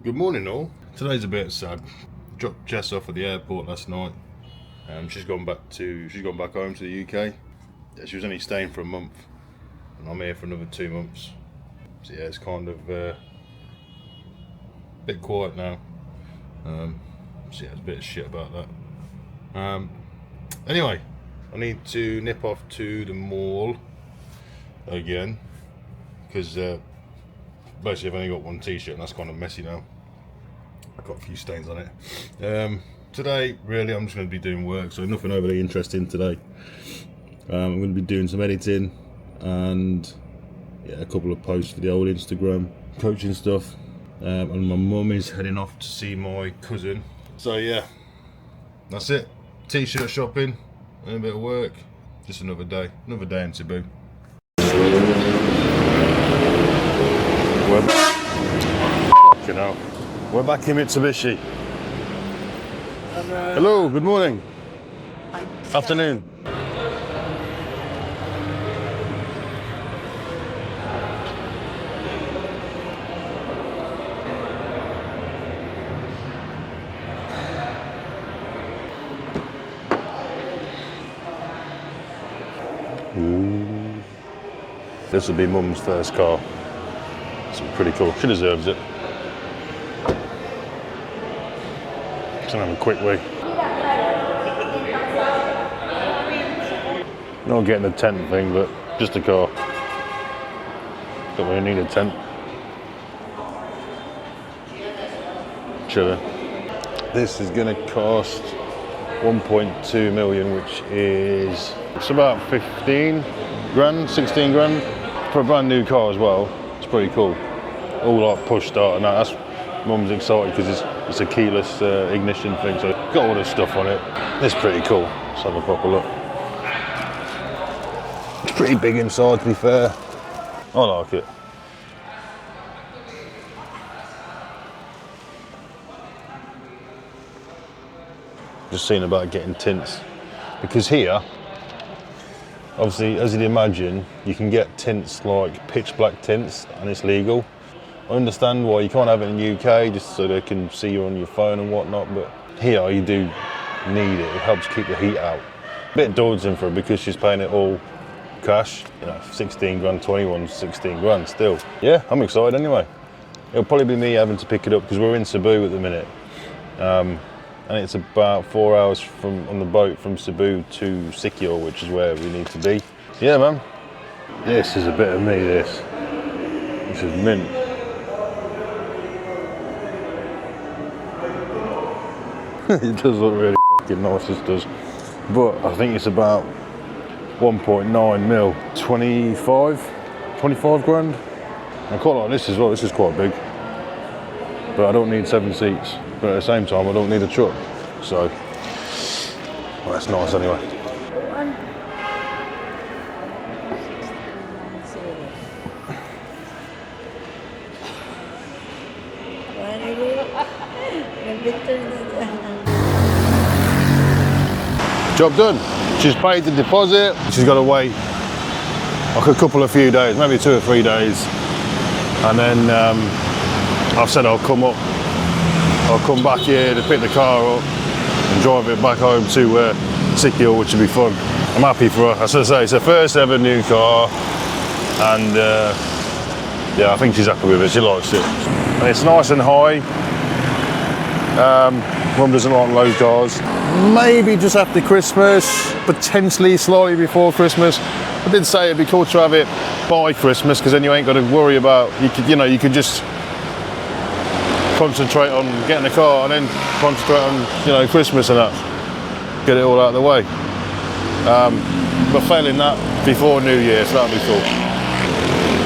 Good morning all. Today's a bit sad. Dropped Jess off at the airport last night. She's gone back home to the UK. She was only staying for a month, and I'm here for another 2 months. So yeah, it's kind of a bit quiet now. So yeah, it's a bit of shit about that. Anyway, I need to nip off to the mall again because basically I've only got one t-shirt and that's kind of messy now. I've got a few stains on it. Today really I'm just going to be doing work, so nothing overly interesting today. I'm going to be doing some editing and yeah, a couple of posts for the old Instagram coaching stuff, and my mum is heading off to see my cousin. So yeah, that's it. T-shirt shopping and a bit of work. Just another day in Cebu. We're back in Mitsubishi. Hello, good morning. Afternoon. Ooh. This will be Mum's first car. It's pretty cool. She deserves it. Just have a quick wee. Not getting the tent thing, but just a car. Don't really need a tent. Chilling. This is going to cost 1.2 million, which is it's about 15 grand, 16 grand for a brand new car as well. It's pretty cool. All like push start and that. That's Mum's excited because it's a keyless ignition thing, so got all this stuff on it. It's pretty cool. Let's have a proper look. It's pretty big inside, to be fair. I like it. Just seeing about getting tints, because here, obviously, as you'd imagine, you can get tints like pitch black tints, and it's legal. I understand why you can't have it in the UK, just so they can see you on your phone and whatnot, but here you do need it. It helps keep the heat out. A bit daunting for her because she's paying it all cash. You know, 16 grand, 21, 16 grand still. Yeah, I'm excited anyway. It'll probably be me having to pick it up because we're in Cebu at the minute. And it's about 4 hours on the boat from Cebu to Siquijor, which is where we need to be. Yeah, man. This is a bit of me, this. This is mint. It does look really fucking nice, this does. But I think it's about 1.9 mil. 25 grand. I quite like this as well, this is quite big. But I don't need 7 seats. But at the same time, I don't need a truck. So, well, that's nice anyway. Job done. She's paid the deposit. She's got to wait like a few days, maybe 2 or 3 days. And then I've said I'll come back here to pick the car up and drive it back home to Siquijor, which would be fun. I'm happy for her. As I say, it's her first ever new car, and yeah, I think she's happy with it. She likes it. And it's nice and high. Mum doesn't like low cars. Maybe just after Christmas, potentially slightly before Christmas. I did say it'd be cool to have it by Christmas because then you ain't got to worry about, you could just concentrate on getting the car and then concentrate on, Christmas and that. Get it all out of the way. But failing that, before New Year, so that'll be cool. I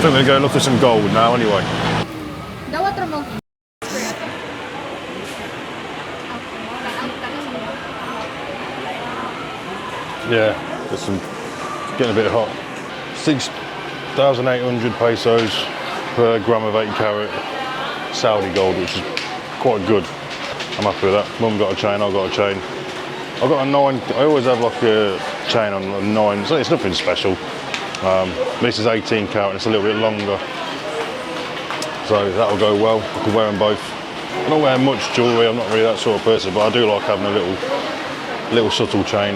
think we're going to look at some gold now anyway. Yeah, it's getting a bit hot. 6,800 pesos per gram of 8 carat Saudi gold, which is quite good. I'm happy with that. Mum got a chain, I got a chain. I've got a 9, I always have like a chain on a 9, so it's nothing special. This is 18 carat and it's a little bit longer. So that'll go well, I can wear them both. I don't wear much jewellery, I'm not really that sort of person, but I do like having a little subtle chain.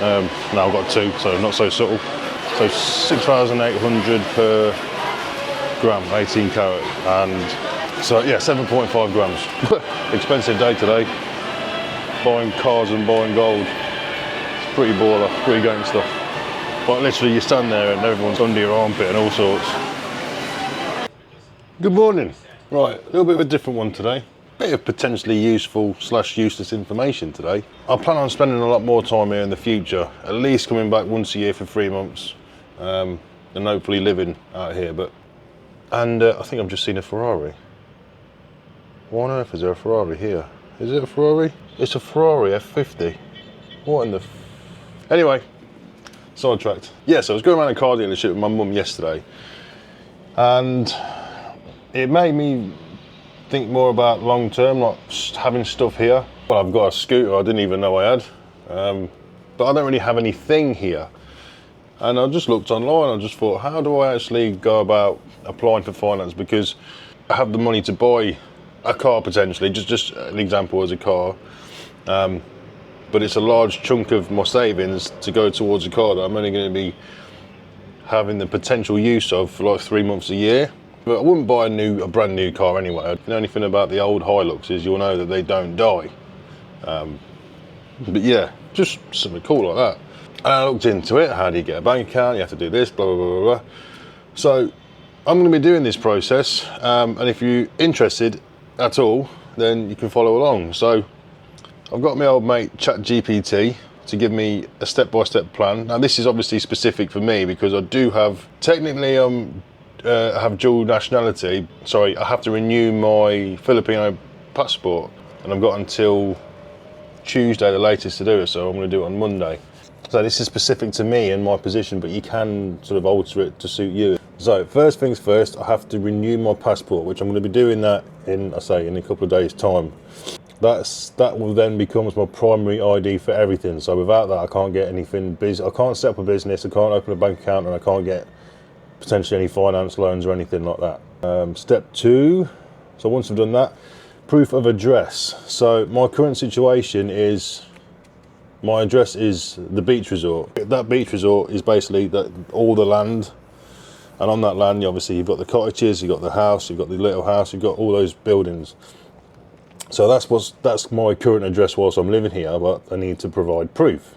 Now I've got two, so not so subtle. So 6,800 per gram, 18 carat, and so yeah, 7.5 grams. Expensive day today, buying cars and buying gold. It's pretty baller, pretty gangster. But literally you stand there and everyone's under your armpit and all sorts. Good morning. Right, a little bit of a different one today. Bit of potentially useful / useless information today. I plan on spending a lot more time here in the future, at least coming back once a year for 3 months, and hopefully living out here. And I think I've just seen a Ferrari. Why on earth is there a Ferrari here? Is it a Ferrari? It's a Ferrari F50. What in the Anyway, sidetracked. Yes, I was going around a car dealership with my mum yesterday, and it made me think more about long term, like having stuff here. Well, I've got a scooter I didn't even know I had, but I don't really have anything here. And I just looked online, I just thought, how do I actually go about applying for finance? Because I have the money to buy a car potentially, just an example as a car, but it's a large chunk of my savings to go towards a car that I'm only going to be having the potential use of for like 3 months a year. But I wouldn't buy a brand new car anyway. If you know anything about the old Hiluxes, you'll know that they don't die. But yeah, just something cool like that. And I looked into it. How do you get a bank account? You have to do this, blah, blah, blah, blah, blah. So I'm going to be doing this process. And if you're interested at all, then you can follow along. So I've got my old mate ChatGPT to give me a step-by-step plan. Now this is obviously specific for me because I do have, technically I have dual nationality. Sorry, I have to renew my Filipino passport, and I've got until Tuesday the latest to do it, so I'm going to do it on Monday. So this is specific to me and my position, but you can sort of alter it to suit you. So first things first, I have to renew my passport, which I'm going to be doing that in a couple of days' time. That will then becomes my primary ID for everything. So without that, I can't get anything. I can't set up a business, I can't open a bank account, and I can't get potentially any finance loans or anything like that. Step 2, so once I've done that, proof of address. So my current situation is, my address is the beach resort. That beach resort is basically all the land, and on that land obviously you've got the cottages, you've got the house, you've got the little house, you've got all those buildings. So that's my current address whilst I'm living here, but I need to provide proof.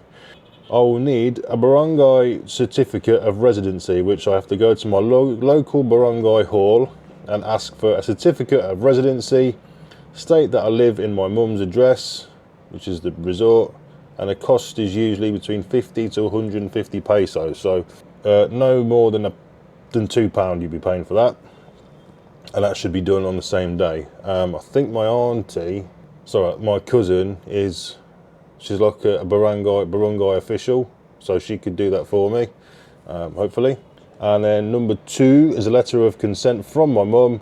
I will need a barangay certificate of residency, which I have to go to my local barangay hall and ask for a certificate of residency, state that I live in my mum's address, which is the resort, and the cost is usually between 50 to 150 pesos, so no more than £2 you'd be paying for that, and that should be done on the same day. I think my cousin she's like a barangay official, so she could do that for me, hopefully. And then number 2 is a letter of consent from my mum,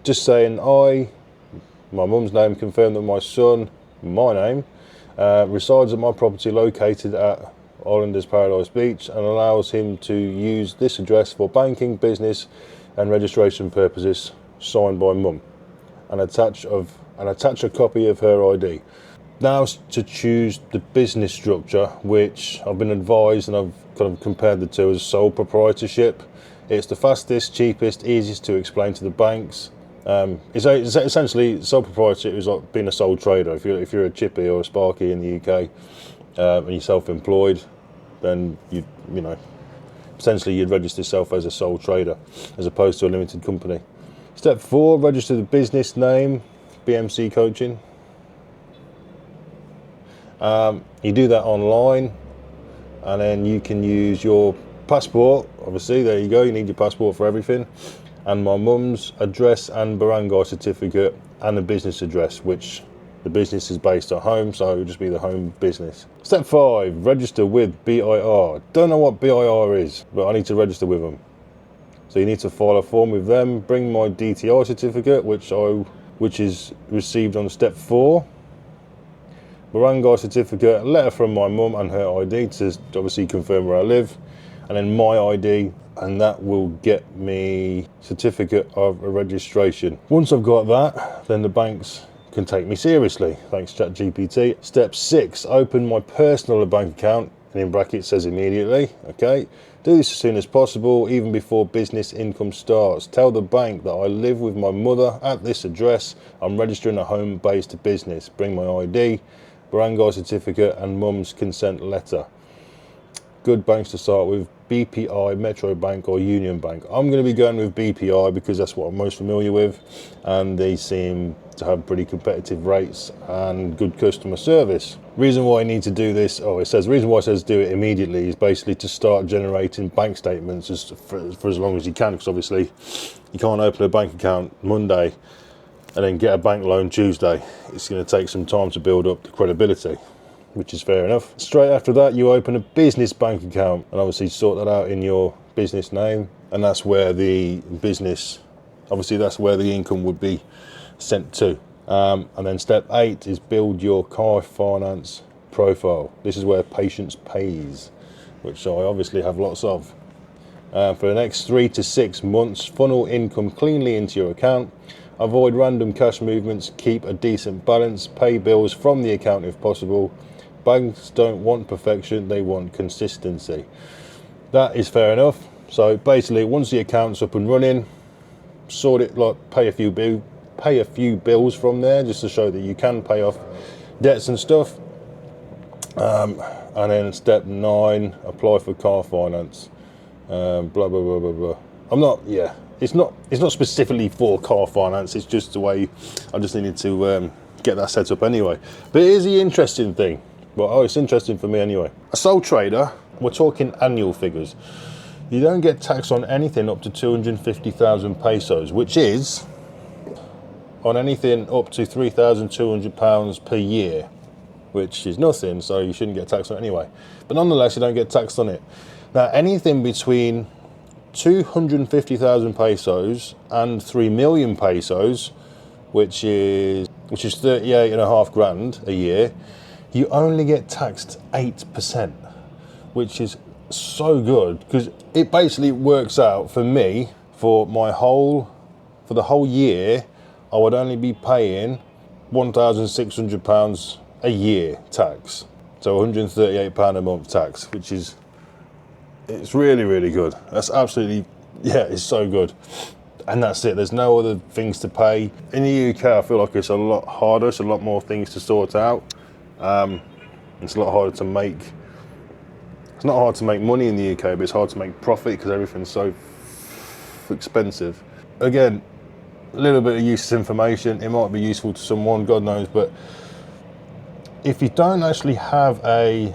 just saying my mum's name, confirm that my son, my name, resides at my property located at Islanders Paradise Beach, and allows him to use this address for banking, business and registration purposes, signed by mum, and attach a copy of her ID. Now to choose the business structure, which I've been advised, and I've kind of compared the two as sole proprietorship. It's the fastest, cheapest, easiest to explain to the banks. It's essentially sole proprietorship is like being a sole trader. If you're a chippy or a sparky in the UK, and you're self-employed, then you know potentially you'd register yourself as a sole trader as opposed to a limited company. Step 4, register the business name, BMC Coaching. You do that online, and then you can use your passport. Obviously, there you go, you need your passport for everything, and my mum's address and barangay certificate, and the business address, which the business is based at home, so it would just be the home business. Step 5, register with BIR. Don't know what BIR is, but I need to register with them. So you need to file a form with them, bring my DTI certificate, which is received on step 4. Barangay certificate, a letter from my mum and her ID to obviously confirm where I live, and then my ID, and that will get me certificate of registration. Once I've got that, then the banks can take me seriously. Thanks ChatGPT. Step 6, open my personal bank account, and in brackets says immediately. Okay, do this as soon as possible, even before business income starts. Tell the bank that I live with my mother at this address. I'm registering a home-based business. Bring my ID, barangay certificate and mum's consent letter. Good banks to start with: BPI, Metro Bank or Union Bank. I'm going to be going with BPI because that's what I'm most familiar with, and they seem to have pretty competitive rates and good customer service. Reason why I need to do this, it says the reason why it says do it immediately is basically to start generating bank statements for as long as you can, because obviously you can't open a bank account Monday and then get a bank loan Tuesday. It's going to take some time to build up the credibility, which is fair enough. Straight after that, you open a business bank account and obviously sort that out in your business name, and that's where the business, obviously that's where the income would be sent to. And then step 8 is build your car finance profile. This is where patience pays, which I obviously have lots of. For the next 3 to 6 months, funnel income cleanly into your account. Avoid random cash movements, keep a decent balance, pay bills from the account if possible. Banks don't want perfection, they want consistency. That is fair enough. So basically, once the account's up and running, sort it, like pay a few bills from there, just to show that you can pay off debts and stuff. And then step 9, apply for car finance. Blah blah blah blah blah. It's not specifically for car finance. It's just the way I just needed to get that set up anyway. But it is the interesting thing. Well, it's interesting for me anyway. A sole trader, we're talking annual figures. You don't get taxed on anything up to 250,000 pesos, which is on anything up to £3,200 per year, which is nothing, so you shouldn't get taxed on it anyway. But nonetheless, you don't get taxed on it. Now, anything between 250,000 pesos and 3 million pesos, which is 38.5 grand a year, you only get taxed 8%, which is so good, because it basically works out for me for the whole year. I would only be paying £1,600 a year tax, so £138 a month tax, which is, it's really, really good. That's absolutely, it's so good. And that's it, there's no other things to pay. In the UK, I feel like it's a lot harder, it's a lot more things to sort out. It's a lot harder to make, it's not hard to make money in the UK, but it's hard to make profit because everything's so expensive. Again, a little bit of useless information, it might be useful to someone, God knows, but if you don't actually have an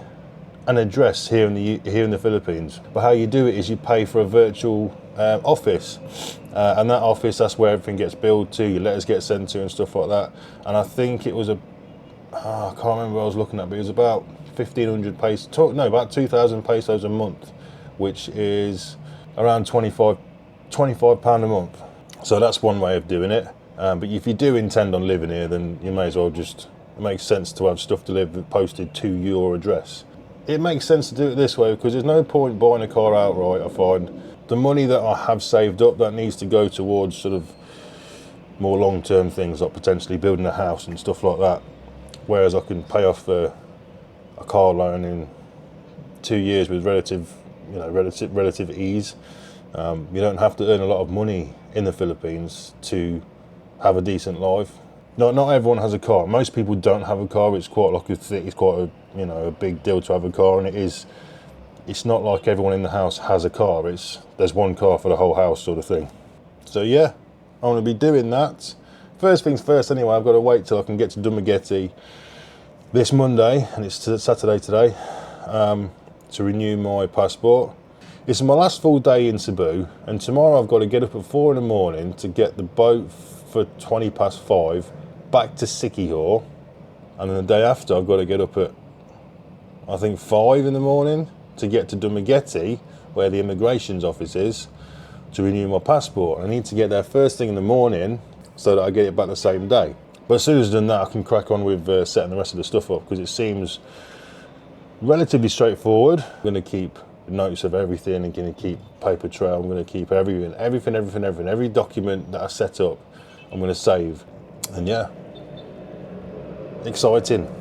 address here in the Philippines, but how you do it is you pay for a virtual office, and that office, that's where everything gets billed to, your letters get sent to and stuff like that. And I think it was I can't remember what I was looking at, but it was about 1,500 pesos, about 2,000 pesos a month, which is around £25 a month. So that's one way of doing it. But if you do intend on living here, then you may as well it makes sense to have stuff delivered, posted to your address. It makes sense to do it this way because there's no point buying a car outright, I find. The money that I have saved up, that needs to go towards sort of more long-term things, like potentially building a house and stuff like that. Whereas I can pay off a car loan in 2 years with relative ease. You don't have to earn a lot of money in the Philippines to have a decent life. Not everyone has a car. Most people don't have a car. It's quite a big deal to have a car, and it's not like everyone in the house has a car. There's one car for the whole house sort of thing. So yeah, I'm going to be doing that. First things first anyway, I've got to wait till I can get to Dumaguete this Monday, and it's Saturday today, to renew my passport. It's my last full day in Cebu, and tomorrow I've got to get up at 4 a.m. to get the boat for 5:20 back to Siquijor, and then the day after I've got to get up at, I think, 5 a.m. to get to Dumaguete, where the immigration's office is, to renew my passport. I need to get there first thing in the morning so that I get it back the same day. But as soon as I've done that, I can crack on with setting the rest of the stuff up, because it seems relatively straightforward. I'm going to keep notes of everything, I'm going to keep paper trail, I'm going to keep everything, every document that I set up, I'm going to save. And yeah, exciting.